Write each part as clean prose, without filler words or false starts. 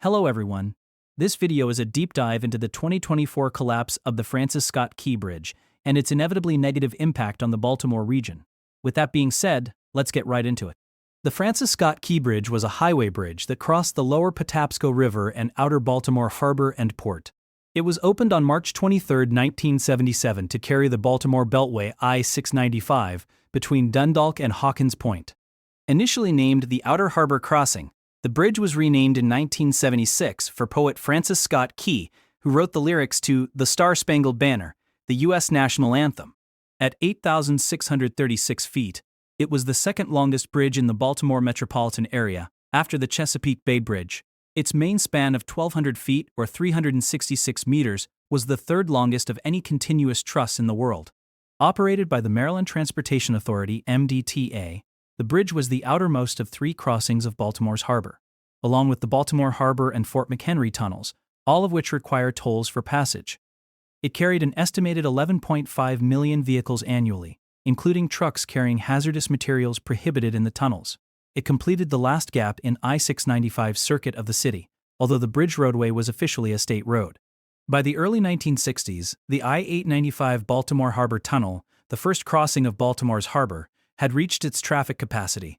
Hello everyone. This video is a deep dive into the 2024 collapse of the Francis Scott Key Bridge and its inevitably negative impact on the Baltimore region. With that being said, let's get right into it. The Francis Scott Key Bridge was a highway bridge that crossed the lower Patapsco River and outer Baltimore harbor and port. It was opened on March 23, 1977 to carry the Baltimore Beltway I-695 between Dundalk and Hawkins Point. Initially named the Outer Harbor Crossing, the bridge was renamed in 1976 for poet Francis Scott Key, who wrote the lyrics to The Star-Spangled Banner, the U.S. national anthem. At 8,636 feet, it was the second longest bridge in the Baltimore metropolitan area, after the Chesapeake Bay Bridge. Its main span of 1,200 feet or 366 meters was the third longest of any continuous truss in the world. Operated by the Maryland Transportation Authority (MDTA), the bridge was the outermost of three crossings of Baltimore's harbor, along with the Baltimore Harbor and Fort McHenry tunnels, all of which require tolls for passage. It carried an estimated 11.5 million vehicles annually, including trucks carrying hazardous materials prohibited in the tunnels. It completed the last gap in I-695 circuit of the city, although the bridge roadway was officially a state road. By the early 1960s, the I-895 Baltimore Harbor Tunnel, the first crossing of Baltimore's harbor, had reached its traffic capacity.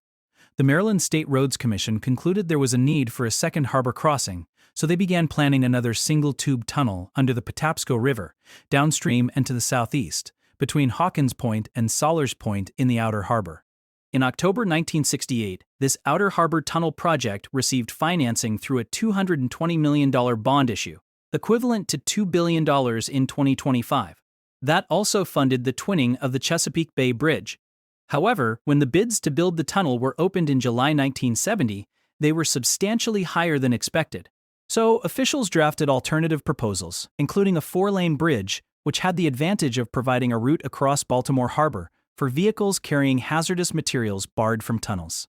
The Maryland State Roads Commission concluded there was a need for a second harbor crossing, so they began planning another single-tube tunnel under the Patapsco River, downstream and to the southeast, between Hawkins Point and Sollers Point in the outer harbor. In October 1968, this outer harbor tunnel project received financing through a $220 million bond issue, equivalent to $2 billion in 2025. That also funded the twinning of the Chesapeake Bay Bridge. However, when the bids to build the tunnel were opened in July 1970, they were substantially higher than expected. So, officials drafted alternative proposals, including a 4-lane bridge, which had the advantage of providing a route across Baltimore Harbor for vehicles carrying hazardous materials barred from tunnels.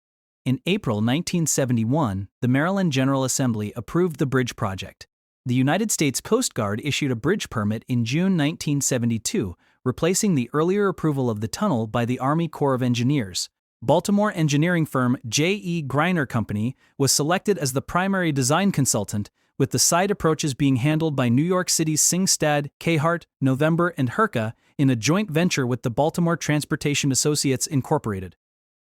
In April 1971, the Maryland General Assembly approved the bridge project. The United States Coast Guard issued a bridge permit in June 1972, replacing the earlier approval of the tunnel by the Army Corps of Engineers. Baltimore engineering firm J.E. Greiner Company was selected as the primary design consultant, with the side approaches being handled by New York City's Singstad, Cahart, November, and Herca in a joint venture with the Baltimore Transportation Associates Incorporated.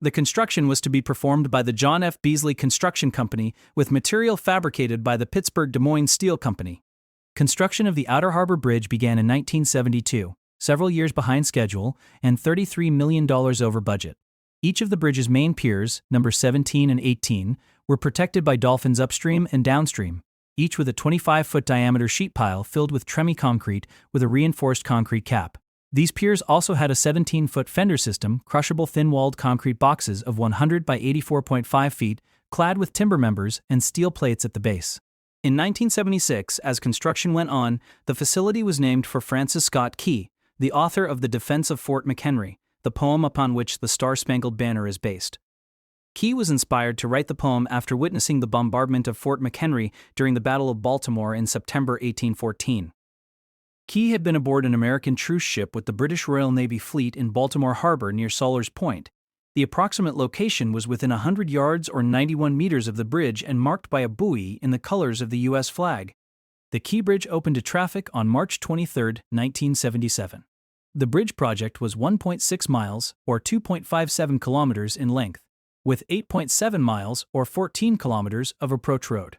The construction was to be performed by the John F. Beasley Construction Company with material fabricated by the Pittsburgh Des Moines Steel Company. Construction of the Outer Harbor Bridge began in 1972, several years behind schedule and $33 million over budget. Each of the bridge's main piers, number 17 and 18, were protected by dolphins upstream and downstream, each with a 25-foot diameter sheet pile filled with tremie concrete with a reinforced concrete cap. These piers also had a 17-foot fender system, crushable thin-walled concrete boxes of 100 by 84.5 feet, clad with timber members and steel plates at the base. In 1976, as construction went on, the facility was named for Francis Scott Key, the author of The Defense of Fort McHenry, the poem upon which the Star-Spangled Banner is based. Key was inspired to write the poem after witnessing the bombardment of Fort McHenry during the Battle of Baltimore in September 1814. Key had been aboard an American truce ship with the British Royal Navy fleet in Baltimore Harbor near Sollers Point. The approximate location was within 100 yards or 91 meters of the bridge and marked by a buoy in the colors of the U.S. flag. The Key Bridge opened to traffic on March 23, 1977. The bridge project was 1.6 miles or 2.57 kilometers in length, with 8.7 miles or 14 kilometers of approach road.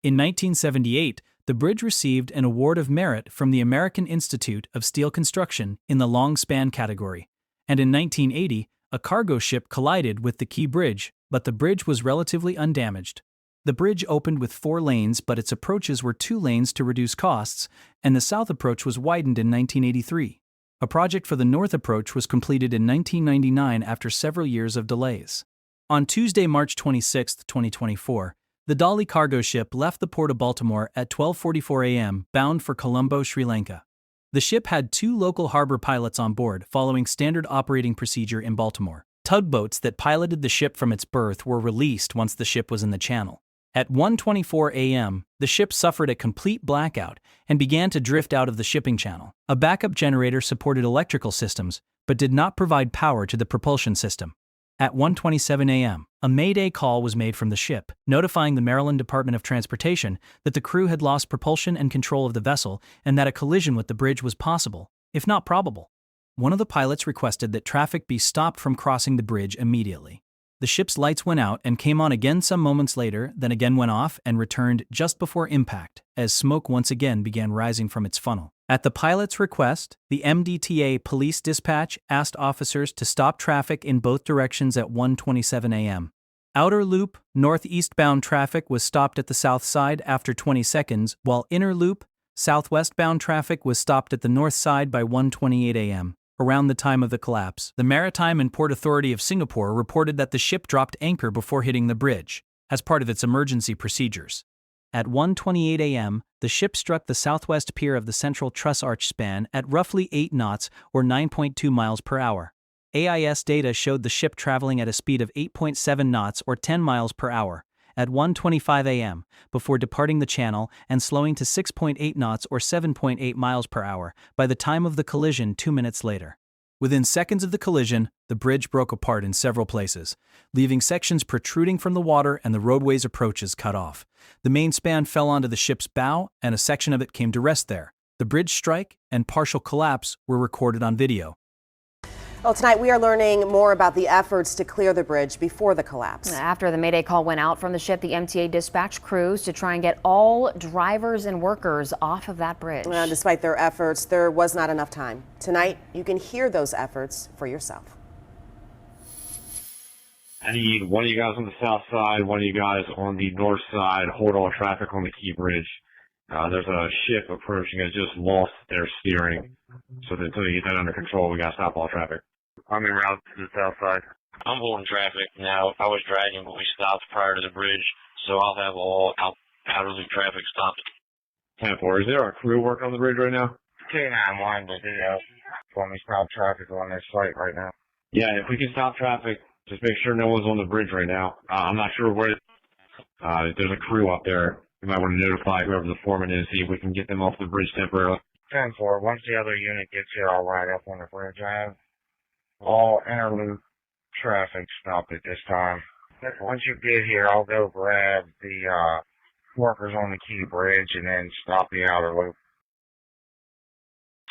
In 1978, the bridge received an Award of Merit from the American Institute of Steel Construction in the long span category, and in 1980, a cargo ship collided with the Key Bridge, but the bridge was relatively undamaged. The bridge opened with 4 lanes, but its approaches were 2 lanes to reduce costs, and the south approach was widened in 1983. A project for the north approach was completed in 1999 after several years of delays. On Tuesday, March 26, 2024, the Dolly cargo ship left the port of Baltimore at 12:44 a.m. bound for Colombo, Sri Lanka. The ship had 2 local harbor pilots on board following standard operating procedure in Baltimore. Tugboats that piloted the ship from its berth were released once the ship was in the channel. At 1:24 a.m., the ship suffered a complete blackout and began to drift out of the shipping channel. A backup generator supported electrical systems, but did not provide power to the propulsion system. At 1:27 a.m., a Mayday call was made from the ship, notifying the Maryland Department of Transportation that the crew had lost propulsion and control of the vessel and that a collision with the bridge was possible, if not probable. One of the pilots requested that traffic be stopped from crossing the bridge immediately. The ship's lights went out and came on again some moments later, then again went off and returned just before impact, as smoke once again began rising from its funnel. At the pilot's request, the MDTA police dispatch asked officers to stop traffic in both directions at 1:27 a.m. Outer loop, northeastbound traffic was stopped at the south side after 20 seconds, while inner loop, southwestbound traffic was stopped at the north side by 1:28 a.m. Around the time of the collapse, the Maritime and Port Authority of Singapore reported that the ship dropped anchor before hitting the bridge, as part of its emergency procedures. At 1:28 a.m., the ship struck the southwest pier of the central truss arch span at roughly 8 knots or 9.2 miles per hour. AIS data showed the ship traveling at a speed of 8.7 knots or 10 miles per hour at 1:25 a.m. before departing the channel and slowing to 6.8 knots or 7.8 miles per hour by the time of the collision 2 minutes later. Within seconds of the collision, the bridge broke apart in several places, leaving sections protruding from the water and the roadway's approaches cut off. The main span fell onto the ship's bow, and a section of it came to rest there. The bridge strike and partial collapse were recorded on video. Well, tonight we are learning more about the efforts to clear the bridge before the collapse. After the Mayday call went out from the ship, the MTA dispatched crews to try and get all drivers and workers off of that bridge. Well, despite their efforts, there was not enough time. Tonight, you can hear those efforts for yourself. I need one of you guys on the south side, one of you guys on the north side, hold all traffic on the Key Bridge. There's a ship approaching that just lost their steering. So until you get that under control, we gotta stop all traffic. I'm en route to the south side. I'm holding traffic now. I was dragging, but we stopped prior to the bridge, so I'll have all outer loop traffic stopped. 10-4, is there a crew working on the bridge right now? K9-1, but want me to stop traffic on this site right now. Yeah, if we can stop traffic, just make sure no one's on the bridge right now. I'm not sure where, there's a crew up there. You might want to notify whoever the foreman is, see if we can get them off the bridge temporarily. 10-4, once the other unit gets here, I'll ride up on the bridge. I have all interloop traffic stopped at this time. Once you get here, I'll go grab the workers on the Key Bridge and then stop the outer loop.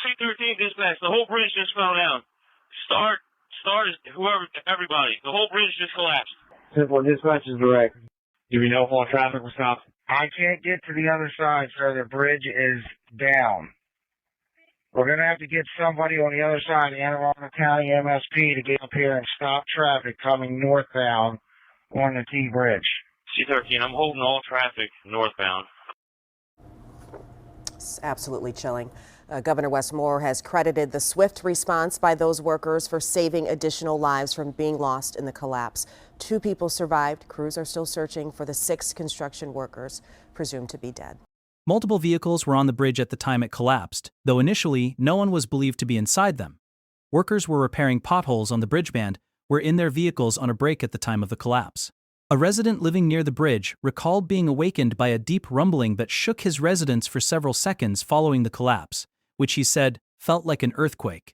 C-13 dispatch, the whole bridge just fell down. Start is whoever, everybody. The whole bridge just collapsed. 10-4, dispatch is direct. Do we know if all traffic was stopped? I can't get to the other side, so the bridge is down. We're going to have to get somebody on the other side, the Anne Arundel County MSP, to get up here and stop traffic coming northbound on the Key Bridge. C-13, I'm holding all traffic northbound. It's absolutely chilling. Governor Wes Moore has credited the swift response by those workers for saving additional lives from being lost in the collapse. 2 people survived. Crews are still searching for the 6 construction workers presumed to be dead. Multiple vehicles were on the bridge at the time it collapsed, though initially no one was believed to be inside them. Workers were repairing potholes on the bridge band, were in their vehicles on a break at the time of the collapse. A resident living near the bridge recalled being awakened by a deep rumbling that shook his residence for several seconds following the collapse, which he said felt like an earthquake.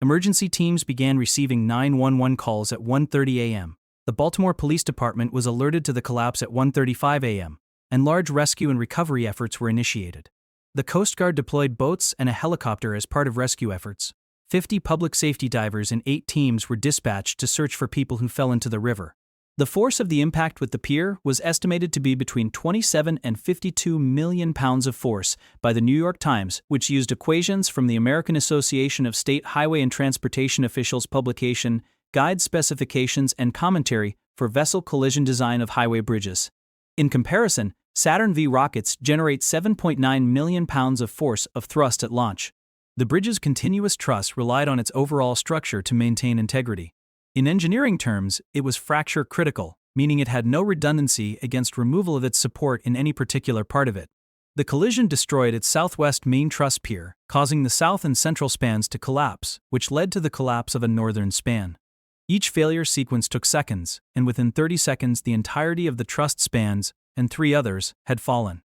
Emergency teams began receiving 911 calls at 1:30 a.m. The Baltimore Police Department was alerted to the collapse at 1:35 a.m. and large rescue and recovery efforts were initiated. The Coast Guard deployed boats and a helicopter as part of rescue efforts. 50 public safety divers and 8 teams were dispatched to search for people who fell into the river. The force of the impact with the pier was estimated to be between 27 and 52 million pounds of force by the New York Times, which used equations from the American Association of State Highway and Transportation Officials publication, Guide Specifications and Commentary for Vessel Collision Design of Highway Bridges. In comparison, Saturn V rockets generate 7.9 million pounds of force of thrust at launch. The bridge's continuous truss relied on its overall structure to maintain integrity. In engineering terms, it was fracture critical, meaning it had no redundancy against removal of its support in any particular part of it. The collision destroyed its southwest main truss pier, causing the south and central spans to collapse, which led to the collapse of a northern span. Each failure sequence took seconds, and within 30 seconds the entirety of the trussed spans, and 3 others, had fallen.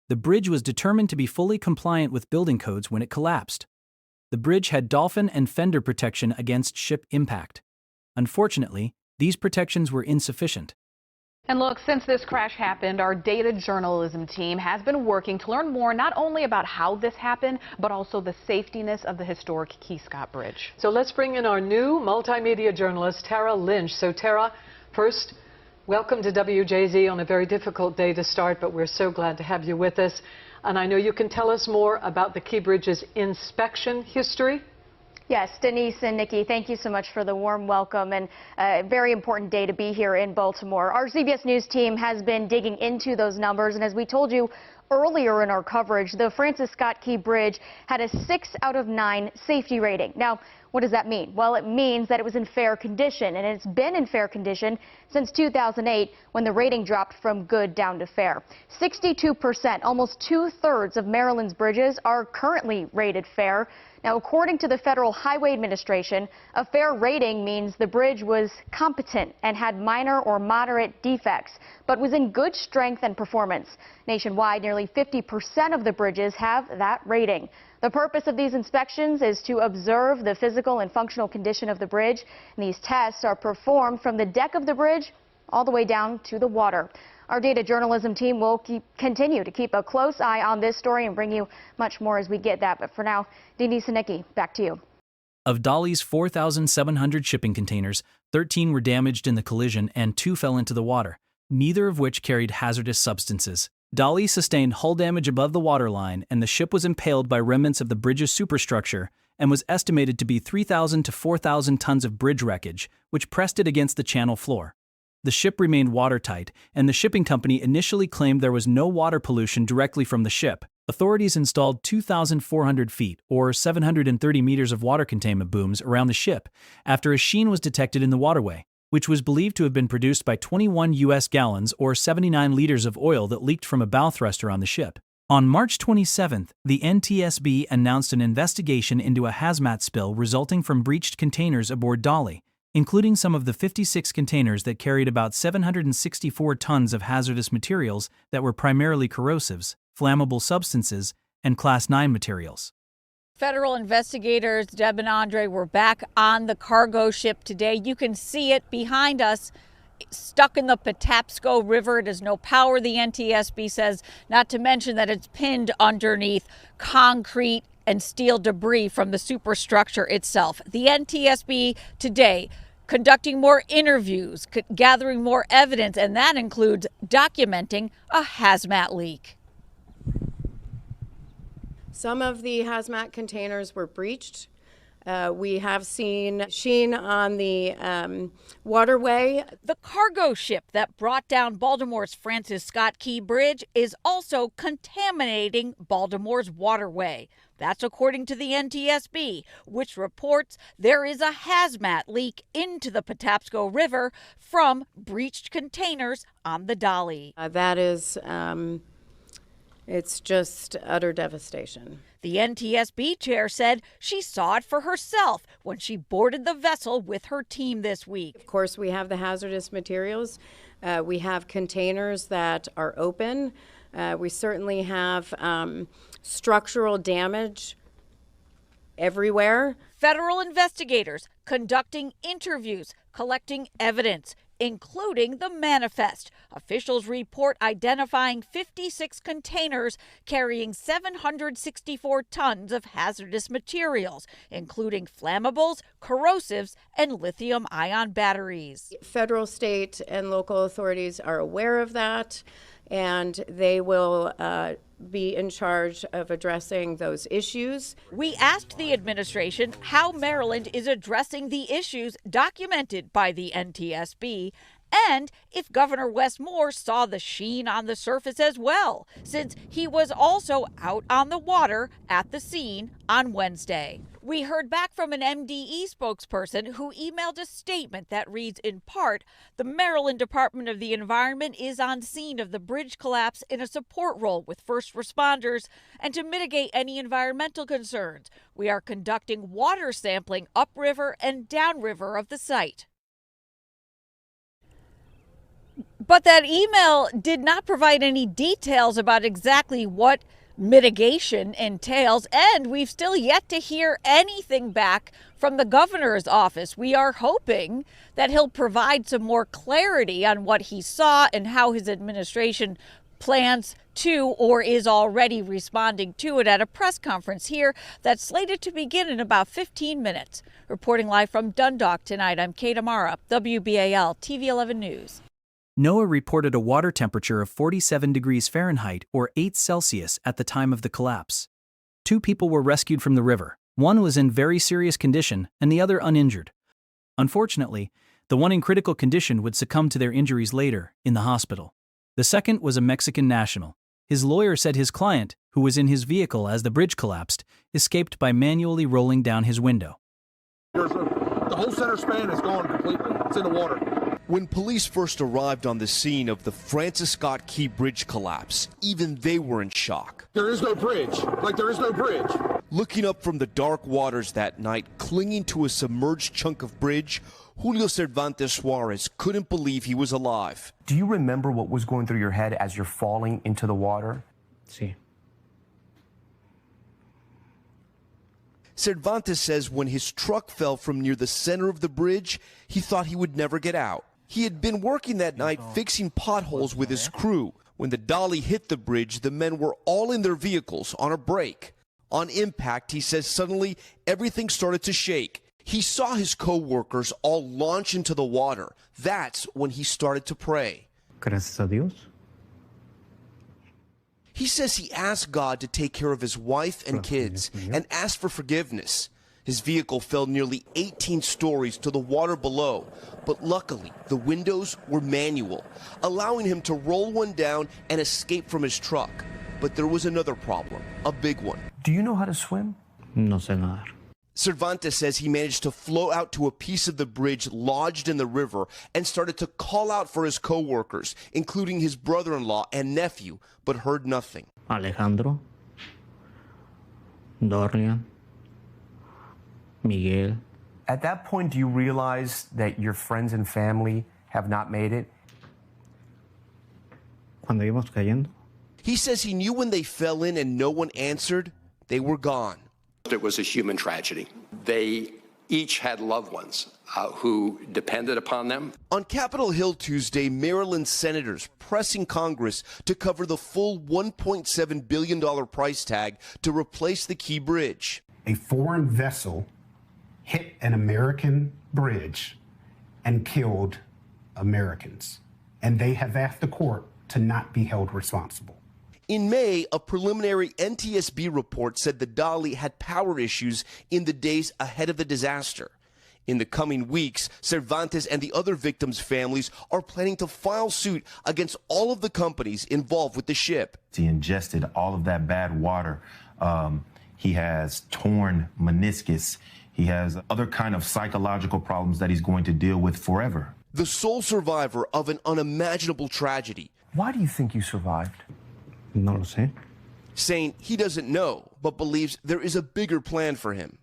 The bridge was determined to be fully compliant with building codes when it collapsed. The bridge had dolphin and fender protection against ship impact. Unfortunately, these protections were insufficient. And look, since this crash happened, our data journalism team has been working to learn more not only about how this happened, but also the safetiness of the historic Key Scott Bridge. So let's bring in our new multimedia journalist, Tara Lynch. So Tara, first, welcome to WJZ on a very difficult day to start, but we're so glad to have you with us. And I know you can tell us more about the Key Bridge's inspection history. Yes, Denise and Nikki, thank you so much for the warm welcome, and a very important day to be here in Baltimore. Our CBS News team has been digging into those numbers, and as we told you earlier in our coverage, the Francis Scott Key Bridge had a 6 out of 9 safety rating. Now, what does that mean? Well, it means that it was in fair condition, and it's been in fair condition since 2008 when the rating dropped from good down to fair. 62%, almost 2/3 of Maryland's bridges are currently rated fair. Now, according to the Federal Highway Administration, a fair rating means the bridge was competent and had minor or moderate defects, but was in good strength and performance. Nationwide, nearly 50% of the bridges have that rating. The purpose of these inspections is to observe the physical and functional condition of the bridge. And these tests are performed from the deck of the bridge all the way down to the water. Our data journalism team will continue to keep a close eye on this story and bring you much more as we get that. But for now, Denise and Nikki, back to you. Of Dolly's 4,700 shipping containers, 13 were damaged in the collision and 2 fell into the water, neither of which carried hazardous substances. Dolly sustained hull damage above the waterline, and the ship was impaled by remnants of the bridge's superstructure and was estimated to be 3,000 to 4,000 tons of bridge wreckage, which pressed it against the channel floor. The ship remained watertight, and the shipping company initially claimed there was no water pollution directly from the ship. Authorities installed 2,400 feet, or 730 meters of water containment booms around the ship after a sheen was detected in the waterway, which was believed to have been produced by 21 U.S. gallons or 79 liters of oil that leaked from a bow thruster on the ship. On March 27th, the NTSB announced an investigation into a hazmat spill resulting from breached containers aboard Dolly, including some of the 56 containers that carried about 764 tons of hazardous materials that were primarily corrosives, flammable substances, and Class 9 materials. Federal investigators, Deb and Andre, were back on the cargo ship today. You can see it behind us, stuck in the Patapsco River. It has no power, the NTSB says, not to mention that it's pinned underneath concrete and steel debris from the superstructure itself. The NTSB today conducting more interviews, gathering more evidence, and that includes documenting a hazmat leak. Some of the hazmat containers were breached. We have seen sheen on the waterway. The cargo ship that brought down Baltimore's Francis Scott Key Bridge is also contaminating Baltimore's waterway. That's according to the NTSB, which reports there is a hazmat leak into the Patapsco River from breached containers on the Dolly. That is, it's just utter devastation. The NTSB chair said she saw it for herself when she boarded the vessel with her team this week. Of course, we have the hazardous materials. We have containers that are open. We certainly have structural damage everywhere. Federal investigators conducting interviews, collecting evidence, including the manifest. Officials report identifying 56 containers carrying 764 tons of hazardous materials, including flammables, corrosives, and lithium-ion batteries. Federal, state, and local authorities are aware of that, and they will be in charge of addressing those issues. We asked the administration how Maryland is addressing the issues documented by the NTSB and if Governor Wes Moore saw the sheen on the surface as well, since he was also out on the water at the scene on Wednesday. We heard back from an MDE spokesperson who emailed a statement that reads in part, the Maryland Department of the Environment is on scene of the bridge collapse in a support role with first responders and to mitigate any environmental concerns. We are conducting water sampling upriver and downriver of the site. But that email did not provide any details about exactly what mitigation entails, and we've still yet to hear anything back from the governor's office. We are hoping that he'll provide some more clarity on what he saw and how his administration plans to or is already responding to it at a press conference here that's slated to begin in about 15 minutes. Reporting live from Dundalk tonight, I'm Kate Amara, WBAL TV 11 News. NOAA reported a water temperature of 47 degrees Fahrenheit or 8 Celsius at the time of the collapse. 2 people were rescued from the river. One was in very serious condition and the other uninjured. Unfortunately, the one in critical condition would succumb to their injuries later in the hospital. The second was a Mexican national. His lawyer said his client, who was in his vehicle as the bridge collapsed, escaped by manually rolling down his window. The whole center span is gone completely. It's in the water. When police first arrived on the scene of the Francis Scott Key Bridge collapse, even they were in shock. There is no bridge. There is no bridge. Looking up from the dark waters that night, clinging to a submerged chunk of bridge, Julio Cervantes Suarez couldn't believe he was alive. Do you remember what was going through your head as you're falling into the water? Sí. Cervantes says when his truck fell from near the center of the bridge, he thought he would never get out. He had been working that night fixing potholes with his crew. When the dolly hit the bridge, the men were all in their vehicles on a break. On impact, he says suddenly everything started to shake. He saw his co-workers all launch into the water. That's when he started to pray. Gracias a Dios. He says he asked God to take care of his wife and kids and asked for forgiveness. His vehicle fell nearly 18 stories to the water below, but luckily the windows were manual, allowing him to roll one down and escape from his truck. But there was another problem, a big one. Do you know how to swim? No sé nadar. Cervantes says he managed to float out to a piece of the bridge lodged in the river and started to call out for his co-workers, including his brother-in-law and nephew, but heard nothing. Alejandro, Dorian, Miguel. At that point, do you realize that your friends and family have not made it? Cuando íbamos cayendo. He says he knew when they fell in and no one answered, they were gone. It was a human tragedy. They each had loved ones who depended upon them. On Capitol Hill Tuesday, Maryland senators pressing Congress to cover the full $1.7 billion price tag to replace the Key Bridge. A foreign vessel hit an American bridge and killed Americans, and they have asked the court to not be held responsible. In May, a preliminary NTSB report said the dolly had power issues in the days ahead of the disaster. In the coming weeks, Cervantes and the other victims' families are planning to file suit against all of the companies involved with the ship. He ingested all of that bad water. He has torn meniscus. He has other kind of psychological problems that he's going to deal with forever. The sole survivor of an unimaginable tragedy. Why do you think you survived? No lo sé. Saying he doesn't know, but believes there is a bigger plan for him.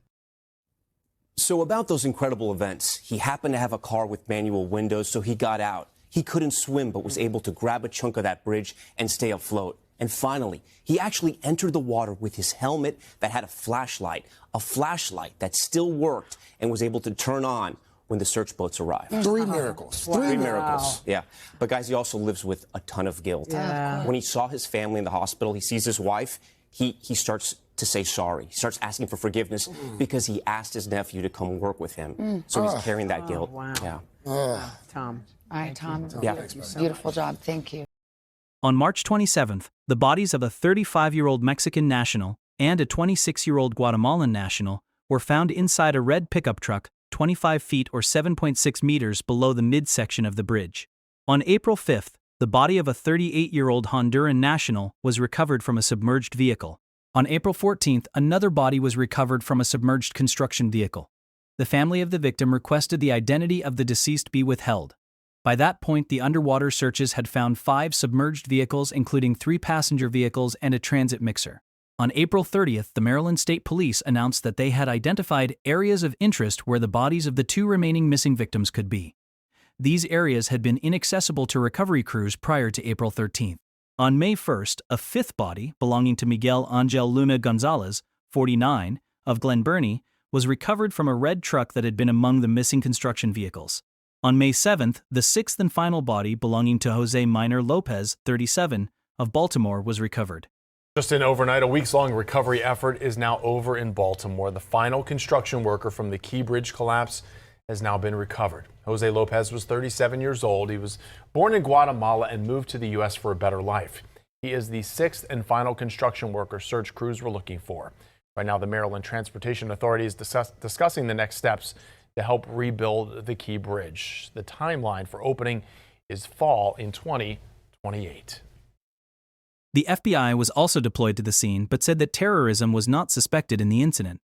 So about those incredible events, he happened to have a car with manual windows, so he got out. He couldn't swim, but was able to grab a chunk of that bridge and stay afloat. And finally, he actually entered the water with his helmet that had a flashlight that still worked and was able to turn on when the search boats arrived. 3 miracles. Wow. 3 miracles. Yeah. But guys, he also lives with a ton of guilt. Yeah. When he saw his family in the hospital, he sees his wife, he starts to say sorry. He starts asking for forgiveness because he asked his nephew to come work with him. So he's carrying that guilt. Wow. Yeah. Tom. All right, Tom. Yeah. Beautiful job. Thank you. On March 27th, the bodies of a 35-year-old Mexican national and a 26-year-old Guatemalan national were found inside a red pickup truck 25 feet or 7.6 meters below the midsection of the bridge. On April 5th, the body of a 38-year-old Honduran national was recovered from a submerged vehicle. On April 14th, another body was recovered from a submerged construction vehicle. The family of the victim requested the identity of the deceased be withheld. By that point, the underwater searches had found 5 submerged vehicles, including 3 passenger vehicles and a transit mixer. On April 30th, the Maryland State Police announced that they had identified areas of interest where the bodies of the 2 remaining missing victims could be. These areas had been inaccessible to recovery crews prior to April 13th. On May 1st, a fifth body, belonging to Miguel Angel Luna Gonzalez, 49, of Glen Burnie, was recovered from a red truck that had been among the missing construction vehicles. On May 7th, the sixth and final body, belonging to Jose Minor Lopez, 37, of Baltimore, was recovered. Just in overnight, a weeks-long recovery effort is now over in Baltimore. The final construction worker from the Key Bridge collapse has now been recovered. Jose Lopez was 37 years old. He was born in Guatemala and moved to the U.S. for a better life. He is the sixth and final construction worker search crews were looking for. Right now, the Maryland Transportation Authority is discussing the next steps to help rebuild the Key Bridge. The timeline for opening is fall in 2028. The FBI was also deployed to the scene but said that terrorism was not suspected in the incident.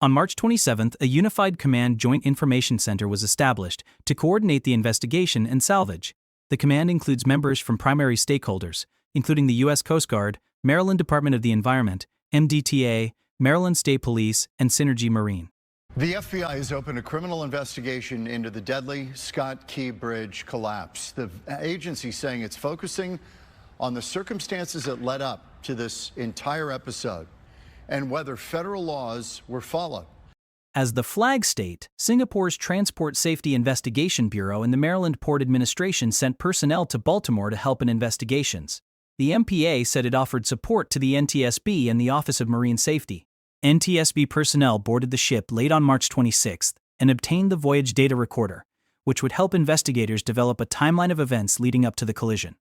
On March 27th, a Unified Command Joint Information Center was established to coordinate the investigation and salvage. The command includes members from primary stakeholders, including the U.S. Coast Guard, Maryland Department of the Environment, MDTA, Maryland State Police, and Synergy Marine. The FBI has opened a criminal investigation into the deadly Scott Key Bridge collapse. The agency saying it's focusing on the circumstances that led up to this entire episode and whether federal laws were followed. As the flag state, Singapore's Transport Safety Investigation Bureau and the Maryland Port Administration sent personnel to Baltimore to help in investigations. The MPA said it offered support to the NTSB and the Office of Marine Safety. NTSB personnel boarded the ship late on March 26th and obtained the voyage data recorder, which would help investigators develop a timeline of events leading up to the collision.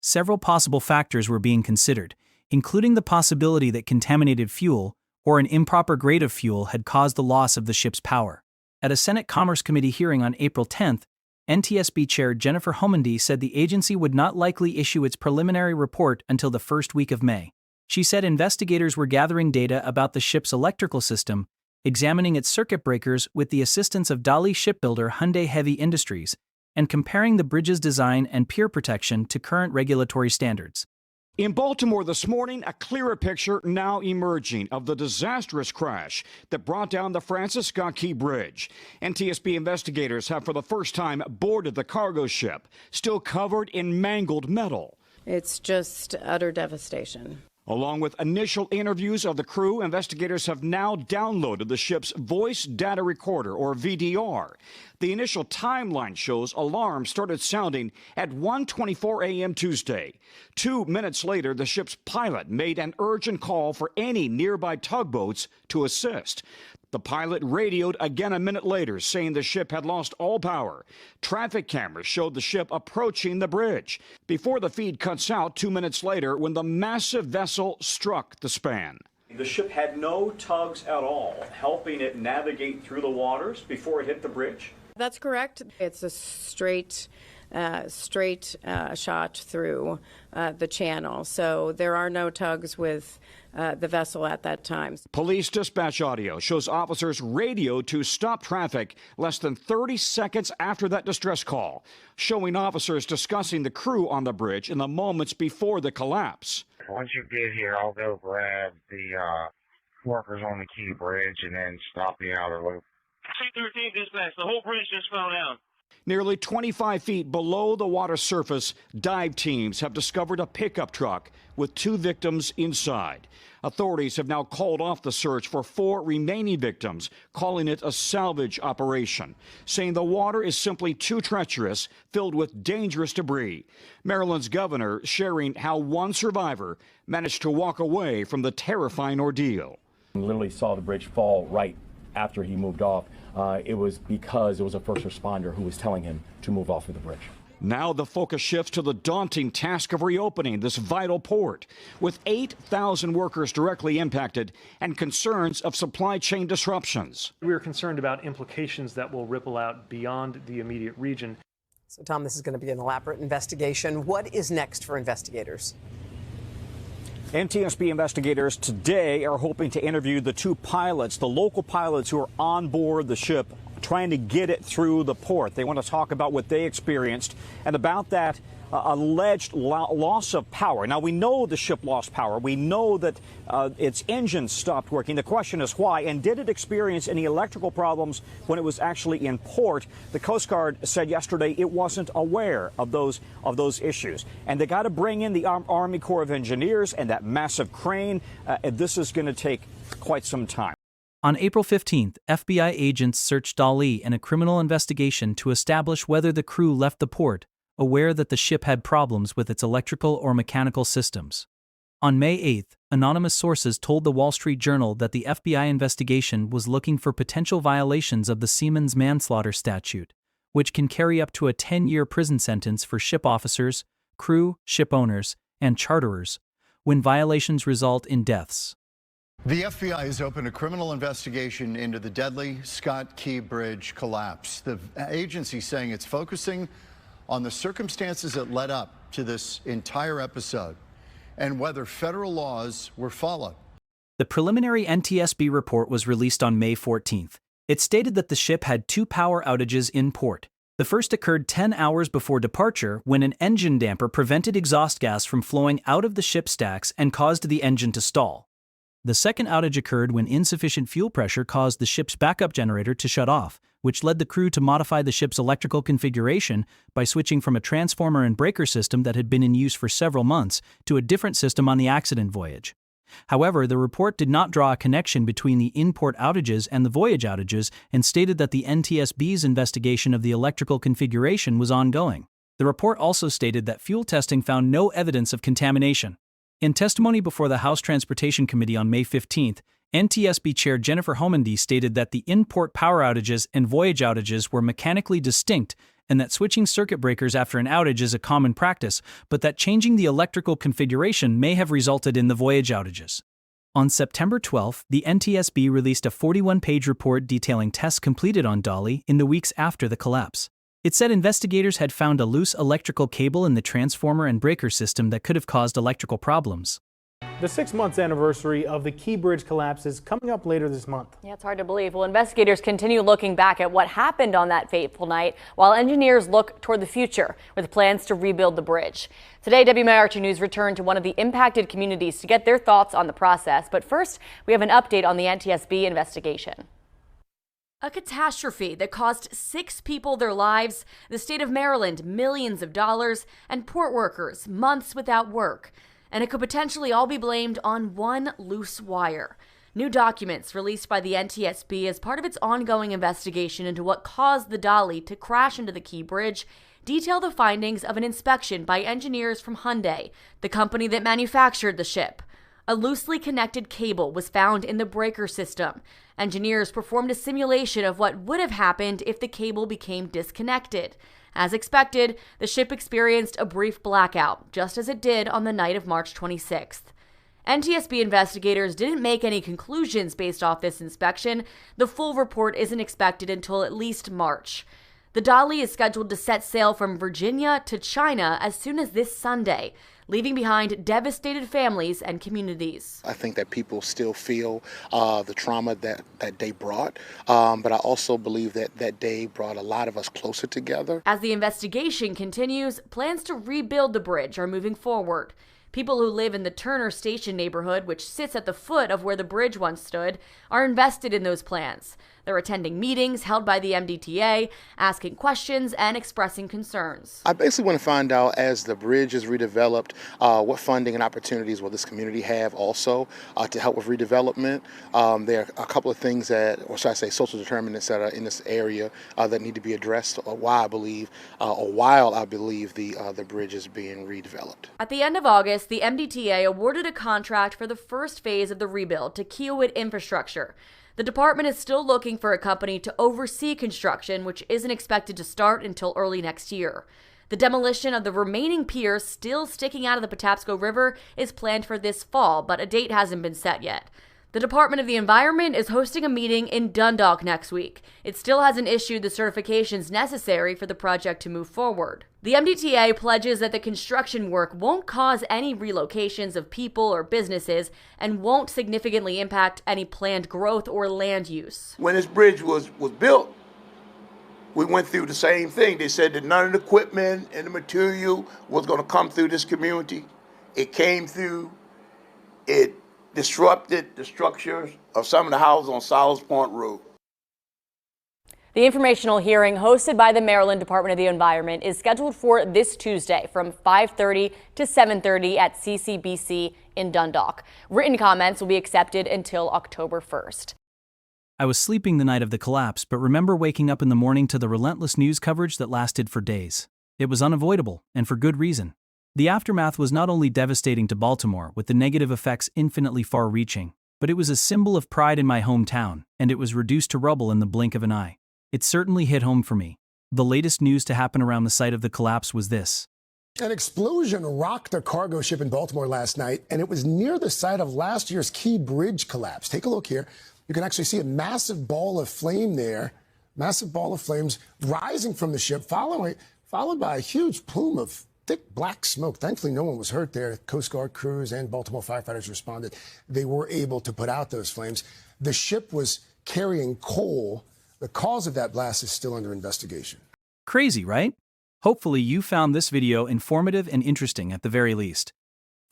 Several possible factors were being considered, including the possibility that contaminated fuel or an improper grade of fuel had caused the loss of the ship's power. At a Senate Commerce Committee hearing on April 10th, NTSB Chair Jennifer Homendy said the agency would not likely issue its preliminary report until the first week of May. She said investigators were gathering data about the ship's electrical system, examining its circuit breakers with the assistance of Dali shipbuilder Hyundai Heavy Industries, and comparing the bridge's design and pier protection to current regulatory standards. In Baltimore this morning, a clearer picture now emerging of the disastrous crash that brought down the Francis Scott Key Bridge. NTSB investigators have for the first time boarded the cargo ship, still covered in mangled metal. It's just utter devastation. Along with initial interviews of the crew, investigators have now downloaded the ship's voice data recorder, or VDR. The initial timeline shows alarms started sounding at 1:24 a.m. Tuesday. 2 minutes later, the ship's pilot made an urgent call for any nearby tugboats to assist. The pilot radioed again a minute later, saying the ship had lost all power. Traffic cameras showed the ship approaching the bridge, before the feed cuts out 2 minutes later when the massive vessel struck the span. The ship had no tugs at all, helping it navigate through the waters before it hit the bridge? That's correct. It's a straight shot through the channel, so there are no tugs with the vessel at that time. Police dispatch audio shows officers radioed to stop traffic less than 30 seconds after that distress call, showing officers discussing the crew on the bridge in the moments before the collapse. Once you get here, I'll go grab the workers on the Key Bridge and then stop the outer loop. C-13 dispatch, the whole bridge just fell down. Nearly 25 feet below the water surface, dive teams have discovered a pickup truck with 2 victims inside. Authorities have now called off the search for 4 remaining victims, calling it a salvage operation, saying the water is simply too treacherous, filled with dangerous debris. Maryland's governor sharing how one survivor managed to walk away from the terrifying ordeal. We literally saw the bridge fall right after he moved off. It was because it was a first responder who was telling him to move off of the bridge. Now the focus shifts to the daunting task of reopening this vital port, with 8,000 workers directly impacted and concerns of supply chain disruptions. We are concerned about implications that will ripple out beyond the immediate region. So, Tom, this is going to be an elaborate investigation. What is next for investigators? NTSB investigators today are hoping to interview the 2 pilots, the local pilots who are on board the ship trying to get it through the port. They want to talk about what they experienced and about that alleged loss of power. Now, we know the ship lost power. We know that its engine stopped working. The question is why, and did it experience any electrical problems when it was actually in port? The Coast Guard said yesterday it wasn't aware of those issues. And they got to bring in the Army Corps of Engineers and that massive crane. This is going to take quite some time. On April 15th, FBI agents searched Dali in a criminal investigation to establish whether the crew left the port, aware that the ship had problems with its electrical or mechanical systems. On May 8th, anonymous sources told the Wall Street Journal that the FBI investigation was looking for potential violations of the seaman's manslaughter statute, which can carry up to a 10-year prison sentence for ship officers, crew, ship owners, and charterers, when violations result in deaths. The FBI has opened a criminal investigation into the deadly Scott Key Bridge collapse. The agency saying it's focusing on the circumstances that led up to this entire episode and whether federal laws were followed. The preliminary NTSB report was released on May 14th. It stated that the ship had 2 power outages in port. The first occurred 10 hours before departure when an engine damper prevented exhaust gas from flowing out of the ship stacks and caused the engine to stall. The second outage occurred when insufficient fuel pressure caused the ship's backup generator to shut off, which led the crew to modify the ship's electrical configuration by switching from a transformer and breaker system that had been in use for several months to a different system on the accident voyage. However, the report did not draw a connection between the in-port outages and the voyage outages and stated that the NTSB's investigation of the electrical configuration was ongoing. The report also stated that fuel testing found no evidence of contamination. In testimony before the House Transportation Committee on May 15th, NTSB Chair Jennifer Homendy stated that the in-port power outages and voyage outages were mechanically distinct and that switching circuit breakers after an outage is a common practice, but that changing the electrical configuration may have resulted in the voyage outages. On September 12th, the NTSB released a 41-page report detailing tests completed on Dali in the weeks after the collapse. It said investigators had found a loose electrical cable in the transformer and breaker system that could have caused electrical problems. The 6-month anniversary of the Key Bridge collapse is coming up later this month. Yeah, it's hard to believe. Well, investigators continue looking back at what happened on that fateful night, while engineers look toward the future with plans to rebuild the bridge. Today, WMAR2 News returned to one of the impacted communities to get their thoughts on the process. But first, we have an update on the NTSB investigation. A catastrophe that cost 6 people their lives, the state of Maryland millions of dollars, and port workers months without work. And it could potentially all be blamed on one loose wire. New documents released by the NTSB as part of its ongoing investigation into what caused the Dali to crash into the Key Bridge detail the findings of an inspection by engineers from Hyundai, the company that manufactured the ship. A loosely connected cable was found in the breaker system. Engineers performed a simulation of what would have happened if the cable became disconnected. As expected, the ship experienced a brief blackout, just as it did on the night of March 26th. NTSB investigators didn't make any conclusions based off this inspection. The full report isn't expected until at least March. The Dali is scheduled to set sail from Virginia to China as soon as this Sunday, leaving behind devastated families and communities. I think that people still feel the trauma that day brought, but I also believe that that day brought a lot of us closer together. As the investigation continues, plans to rebuild the bridge are moving forward. People who live in the Turner Station neighborhood, which sits at the foot of where the bridge once stood, are invested in those plans. They're attending meetings held by the MDTA, asking questions and expressing concerns. I basically want to find out, as the bridge is redeveloped, what funding and opportunities will this community have also to help with redevelopment. There are a couple of things that, or should I say, social determinants that are in this area that need to be addressed while I believe the bridge is being redeveloped. At the end of August, the MDTA awarded a contract for the first phase of the rebuild to Kiowit Infrastructure. The department is still looking for a company to oversee construction, which isn't expected to start until early next year. The demolition of the remaining piers still sticking out of the Patapsco River is planned for this fall, but a date hasn't been set yet. The Department of the Environment is hosting a meeting in Dundalk next week. It still hasn't issued the certifications necessary for the project to move forward. The MDTA pledges that the construction work won't cause any relocations of people or businesses and won't significantly impact any planned growth or land use. When this bridge was built, we went through the same thing. They said that none of the equipment and the material was going to come through this community. It came through. It disrupted the structures of some of the houses on Sowers Point Road. The informational hearing hosted by the Maryland Department of the Environment is scheduled for this Tuesday from 5:30 to 7:30 at CCBC in Dundalk. Written comments will be accepted until October 1st. I was sleeping the night of the collapse, but remember waking up in the morning to the relentless news coverage that lasted for days. It was unavoidable, and for good reason. The aftermath was not only devastating to Baltimore, with the negative effects infinitely far-reaching, but it was a symbol of pride in my hometown, and it was reduced to rubble in the blink of an eye. It certainly hit home for me. The latest news to happen around the site of the collapse was this. An explosion rocked a cargo ship in Baltimore last night, and it was near the site of last year's Key Bridge collapse. Take a look here. You can actually see a massive ball of flame there, massive ball of flames rising from the ship, followed by a huge plume of thick black smoke. Thankfully, no one was hurt there. Coast Guard crews and Baltimore firefighters responded. They were able to put out those flames. The ship was carrying coal. The cause of that blast is still under investigation. Crazy, right? Hopefully you found this video informative and interesting at the very least.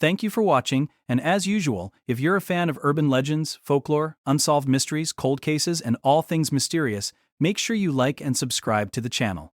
Thank you for watching, and as usual, if you're a fan of urban legends, folklore, unsolved mysteries, cold cases, and all things mysterious, make sure you like and subscribe to the channel.